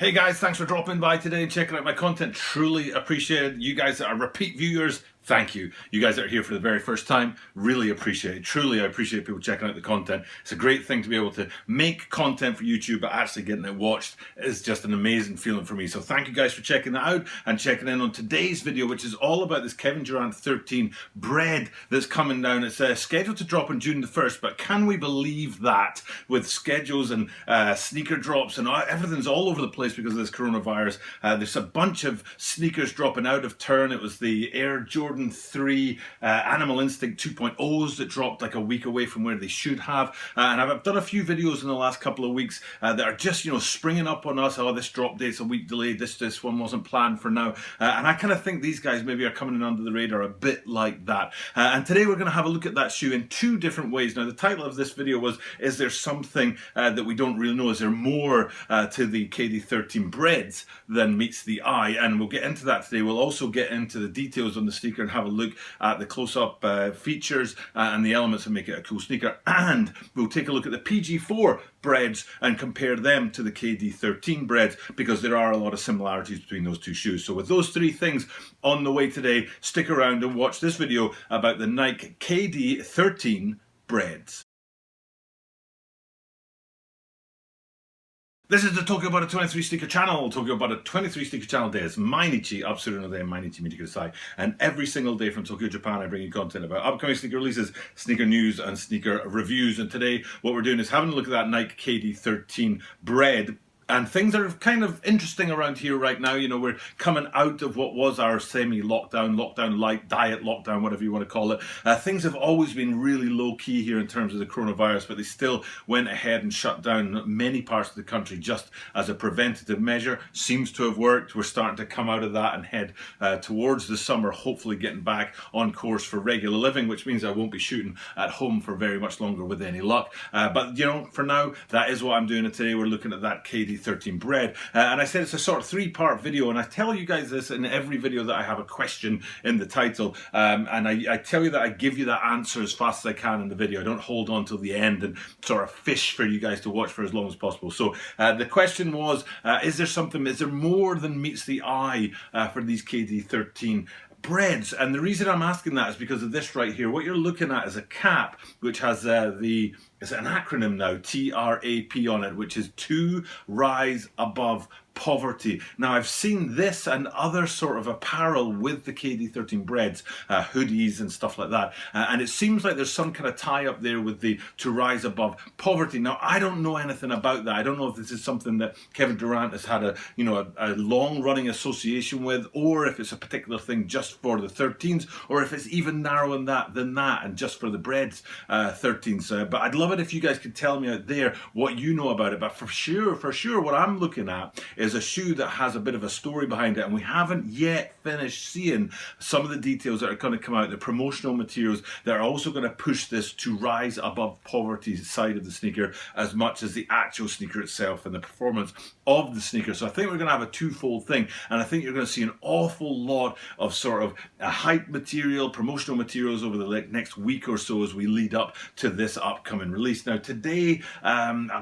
Hey guys, thanks for dropping by today and checking out my content. Truly appreciate it. You guys that are repeat viewers, thank you. You guys that are here for the very first time, really appreciate it. Truly, I appreciate people checking out the content. It's a great thing to be able to make content for YouTube, but actually getting it watched is just an amazing feeling for me. So thank you guys for checking that out and checking in on today's video, which is all about this Kevin Durant 13 bread that's coming down. It's scheduled to drop on June the 1st, but can we believe that with schedules and sneaker drops and everything's all over the place because of this coronavirus. There's a bunch of sneakers dropping out of turn. It was the Air Jordan 3 Animal Instinct 2.0s that dropped like a week away from where they should have. And I've done a few videos in the last couple of weeks that are just, springing up on us. Oh, this drop date's a week delayed. This one wasn't planned for now. And I kind of think these guys maybe are coming in under the radar a bit like that. And today we're going to have a look at that shoe in two different ways. Now, the title of this video was, is there something that we don't really know? Is there more to the KD13 breads than meets the eye? And we'll get into that today. We'll also get into the details on the sneaker and have a look at the close-up features and the elements that make it a cool sneaker. And we'll take a look at the PG4 breads and compare them to the KD13 breads, because there are a lot of similarities between those two shoes. So with those three things on the way today, stick around and watch this video about the Nike KD13 breads. This is the Tokyo Butter 23 Sneaker Channel. Tokyo Butter 23 Sneaker Channel days. Mainichi absurdo de mainichi mite kudasai. And every single day from Tokyo, Japan, I bring you content about upcoming sneaker releases, sneaker news, and sneaker reviews. And today, what we're doing is having a look at that Nike KD13 bread. And things are kind of interesting around here right now. We're coming out of what was our semi-lockdown, lockdown light, diet lockdown, whatever you want to call it. Things have always been really low-key here in terms of the coronavirus, but they still went ahead and shut down many parts of the country just as a preventative measure. Seems to have worked. We're starting to come out of that and head towards the summer, hopefully getting back on course for regular living, which means I won't be shooting at home for very much longer with any luck. But, for now, that is what I'm doing today. We're looking at that KD13 bread, and I said it's a sort of three-part video, and I tell you guys this in every video that I have a question in the title, and I tell you that I give you that answer as fast as I can in the video. I don't hold on till the end and sort of fish for you guys to watch for as long as possible. So the question was, is there more than meets the eye for these KD13 breads? And the reason I'm asking that is because of this right here. What you're looking at is a cap which has it's an acronym now, TRAP on it, which is to rise above poverty. Now, I've seen this and other sort of apparel with the KD13 breads, hoodies and stuff like that, and it seems like there's some kind of tie up there with the to rise above poverty. Now, I don't know anything about that. I don't know if this is something that Kevin Durant has had a long-running association with, or if it's a particular thing just for the 13s, or if it's even narrower than that and just for the breads 13s. But I'd love it if you guys could tell me out there what you know about it. But for sure, what I'm looking at is a shoe that has a bit of a story behind it, and we haven't yet finished seeing some of the details that are going to come out, the promotional materials that are also going to push this to rise above poverty side of the sneaker as much as the actual sneaker itself and the performance of the sneaker. So I think we're going to have a twofold thing, and I think you're going to see an awful lot of sort of hype material, promotional materials over the next week or so as we lead up to this upcoming release. Now today,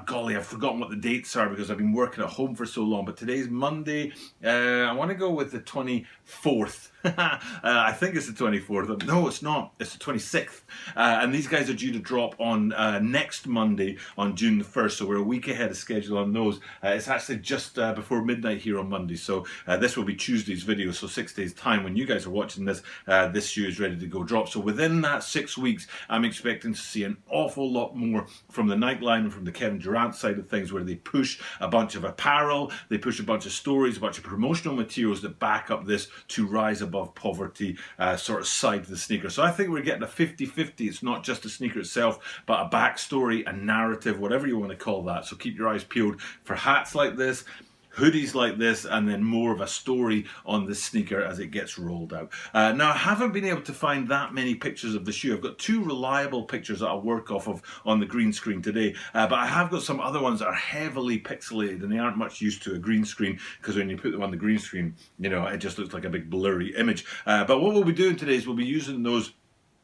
golly, I've forgotten what the dates are because I've been working at home for so long, but today's Monday. I want to go with the 24th. I think it's the 24th. No, it's not. It's the 26th. And these guys are due to drop on next Monday on June the 1st. So we're a week ahead of schedule on those. It's actually just before midnight here on Monday. So this will be Tuesday's video. So 6 days time when you guys are watching this, this shoe is ready to go drop. So within that 6 weeks, I'm expecting to see an awful lot more from the Nike line and from the Kevin Durant side of things, where they push a bunch of apparel, they push a bunch of stories, a bunch of promotional materials that back up this to rise above poverty sort of side of the sneaker. So I think we're getting a 50-50. It's not just the sneaker itself, but a backstory, a narrative, whatever you want to call that. So keep your eyes peeled for hats like this, hoodies like this, and then more of a story on the sneaker as it gets rolled out. Now, I haven't been able to find that many pictures of the shoe. I've got two reliable pictures that I'll work off of on the green screen today, but I have got some other ones that are heavily pixelated, and they aren't much used to a green screen, because when you put them on the green screen, it just looks like a big blurry image. But what we'll be doing today is we'll be using those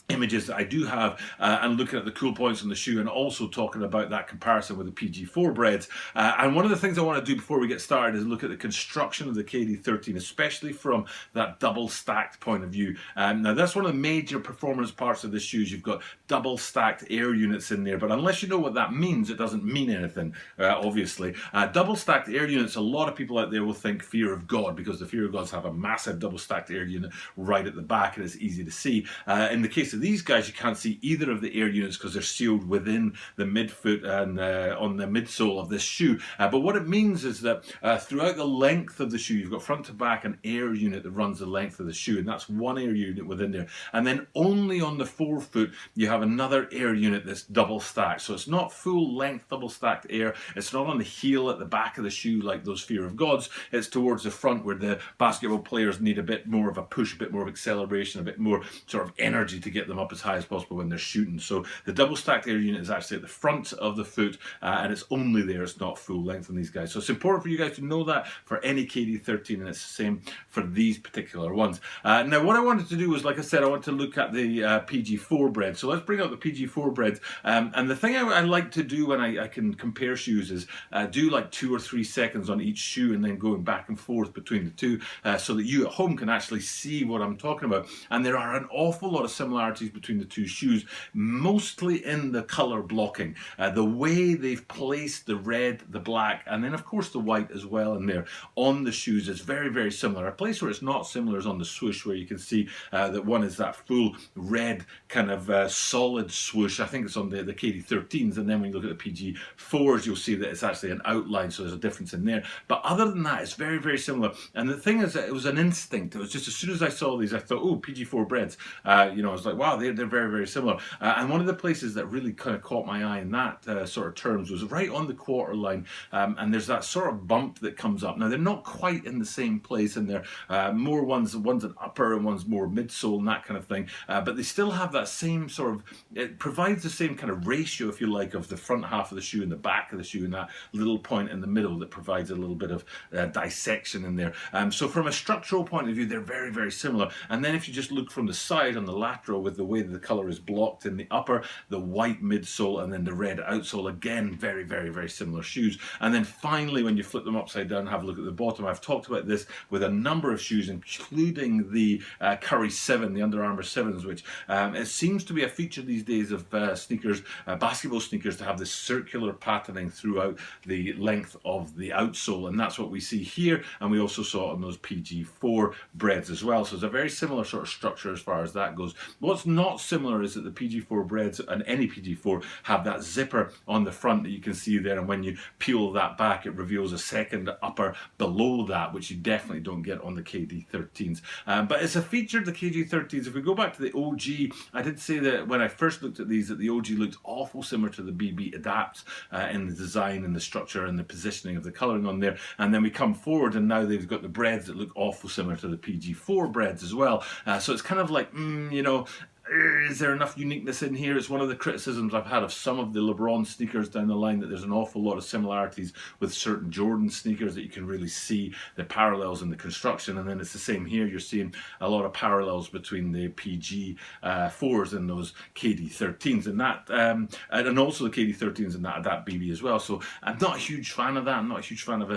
images that I do have and looking at the cool points on the shoe, and also talking about that comparison with the PG4 breads. And one of the things I want to do before we get started is look at the construction of the KD13, especially from that double stacked point of view. Now that's one of the major performance parts of the shoes. You've got double stacked air units in there, but unless you know what that means, it doesn't mean anything, obviously. Double stacked air units, a lot of people out there will think fear of God, because the fear of gods have a massive double stacked air unit right at the back and it's easy to see. In the case of these guys, you can't see either of the air units because they're sealed within the midfoot and on the midsole of this shoe. But what it means is that throughout the length of the shoe, you've got front to back an air unit that runs the length of the shoe, and that's one air unit within there. And then only on the forefoot, you have another air unit that's double stacked. So it's not full length double stacked air. It's not on the heel at the back of the shoe like those fear of gods. It's towards the front where the basketball players need a bit more of a push, a bit more of acceleration, a bit more sort of energy to get them up as high as possible when they're shooting. So the double stacked air unit is actually at the front of the foot, and it's only there, it's not full length on these guys. So it's important for you guys to know that for any KD13, and it's the same for these particular ones. Now what I wanted to do was, like I said, I want to look at the PG4 bread. So let's bring up the PG4 breads. And the thing I like to do when I can compare shoes is do like 2 or 3 seconds on each shoe and then going back and forth between the two, so that you at home can actually see what I'm talking about. And there are an awful lot of similarities between the two shoes, mostly in the color blocking, the way they've placed the red, the black, and then of course the white as well in there on the shoes is very, very similar. A place where it's not similar is on the swoosh, where you can see that one is that full red kind of solid swoosh. I think it's on the KD13s, and then when you look at the PG4s, you'll see that it's actually an outline, so there's a difference in there. But other than that, it's very, very similar. And the thing is that it was an instinct. It was just as soon as I saw these, I thought, oh, PG4 breads. You know, I was like, wow, they're very, very similar. And one of the places that really kind of caught my eye in that sort of terms was right on the quarter line. And there's that sort of bump that comes up. Now, they're not quite in the same place, and they're more one's an upper and one's more midsole and that kind of thing. But they still have that same sort of, it provides the same kind of ratio, if you like, of the front half of the shoe and the back of the shoe, and that little point in the middle that provides a little bit of dissection in there. So from a structural point of view, they're very, very similar. And then if you just look from the side on the lateral, with the way that the color is blocked in the upper, the white midsole, and then the red outsole, again, very, very, very similar shoes. And then finally, when you flip them upside down and have a look at the bottom, I've talked about this with a number of shoes, including the Curry 7, the Under Armour 7s, which it seems to be a feature these days of sneakers, basketball sneakers, to have this circular patterning throughout the length of the outsole, and that's what we see here, and we also saw it on those PG4 breads as well. So it's a very similar sort of structure as far as that goes. What's not similar is that the PG4 breads, and any PG4, have that zipper on the front that you can see there, and when you peel that back, it reveals a second upper below that, which you definitely don't get on the KD13s. But it's a feature of the KD13s. If we go back to the OG, I did say that when I first looked at these, that the OG looked awful similar to the BB Adapts in the design and the structure and the positioning of the colouring on there. And then we come forward, and now they've got the breads that look awful similar to the PG4 breads as well. So it's kind of like, you know, is there enough uniqueness in here? It's one of the criticisms I've had of some of the LeBron sneakers down the line, that there's an awful lot of similarities with certain Jordan sneakers, that you can really see the parallels in the construction. And then it's the same here. You're seeing a lot of parallels between the PG4s and those KD13s, and that, and also the KD13s and that BB as well. So I'm not a huge fan of that. I'm not a huge fan of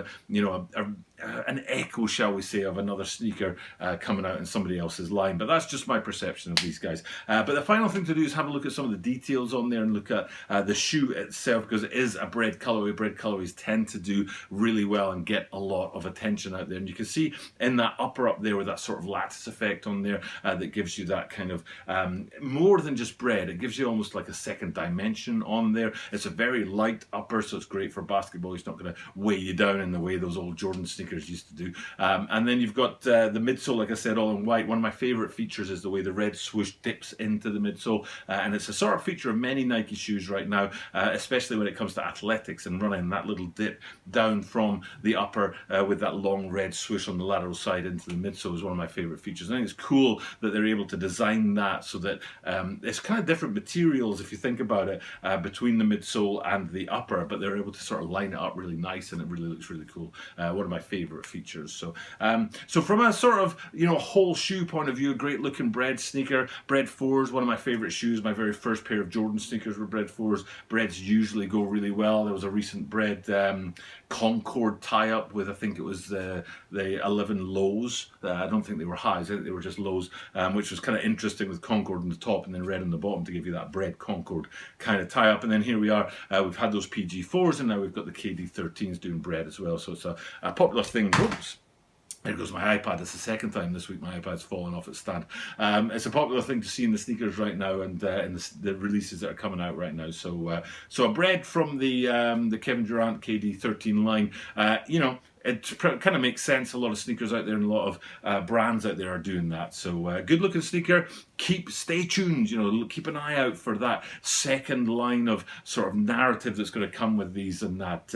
an echo, shall we say, of another sneaker coming out in somebody else's line. But that's just my perception of these guys. But the final thing to do is have a look at some of the details on there and look at the shoe itself, because it is a bread colorway. Bread colorways tend to do really well and get a lot of attention out there. And you can see in that upper up there with that sort of lattice effect on there that gives you that kind of more than just bread. It gives you almost like a second dimension on there. It's a very light upper, so it's great for basketball. It's not going to weigh you down in the way those old Jordan sneakers used to do. And then you've got the midsole, like I said, all in white. One of my favorite features is the way the red swoosh dips into the midsole, and it's a sort of feature of many Nike shoes right now, especially when it comes to athletics and running. That little dip down from the upper with that long red swoosh on the lateral side into the midsole is one of my favorite features. I think it's cool that they're able to design that so that it's kind of different materials, if you think about it, between the midsole and the upper, but they're able to sort of line it up really nice, and it really looks really cool. One of my favorite favorite features. So so from a sort of, you know, whole shoe point of view, great looking Bred sneaker. Bred 4s, one of my favorite shoes. My very first pair of Jordan sneakers were Bred 4s. Breds usually go really well. There was a recent Bred Concord tie-up with, I think it was the 11 lows. I don't think they were highs, I think they were just lows, which was kind of interesting with Concord on the top and then red on the bottom to give you that Bred Concord kind of tie-up. And then here we are, we've had those PG4s and now we've got the KD13s doing Bred as well. So it's a popular thing. Oops. There goes my iPad. It's the second time this week my iPad's fallen off its stand. It's a popular thing to see in the sneakers right now and in the releases that are coming out right now. So so a Bred from the Kevin Durant KD13 line. You know, it kind of makes sense. A lot of sneakers out there and a lot of brands out there are doing that. So good looking sneaker. Stay tuned. You know, keep an eye out for that second line of sort of narrative that's going to come with these and that.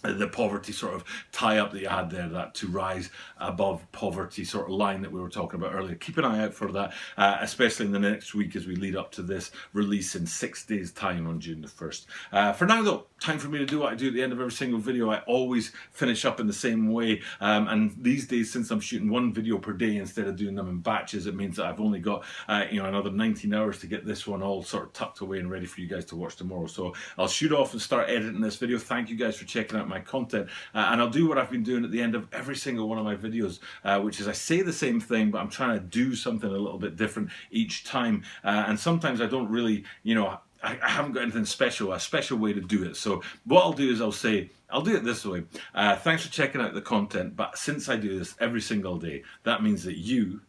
The poverty sort of tie-up that you had there, that to rise above poverty sort of line that we were talking about earlier. Keep an eye out for that, especially in the next week as we lead up to this release in 6 days' time on June the 1st. For now though, time for me to do what I do at the end of every single video. I always finish up in the same way, and these days, since I'm shooting one video per day instead of doing them in batches, it means that I've only got you know, another 19 hours to get this one all sort of tucked away and ready for you guys to watch tomorrow. So I'll shoot off and start editing this video. Thank you guys for checking out my content, and I'll do what I've been doing at the end of every single one of my videos, which is I say the same thing, but I'm trying to do something a little bit different each time, and sometimes I don't really, you know, I haven't got anything special, a special way to do it. So what I'll do is I'll say, I'll do it this way. Thanks for checking out the content, but since I do this every single day, that means that you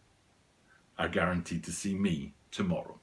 are guaranteed to see me tomorrow.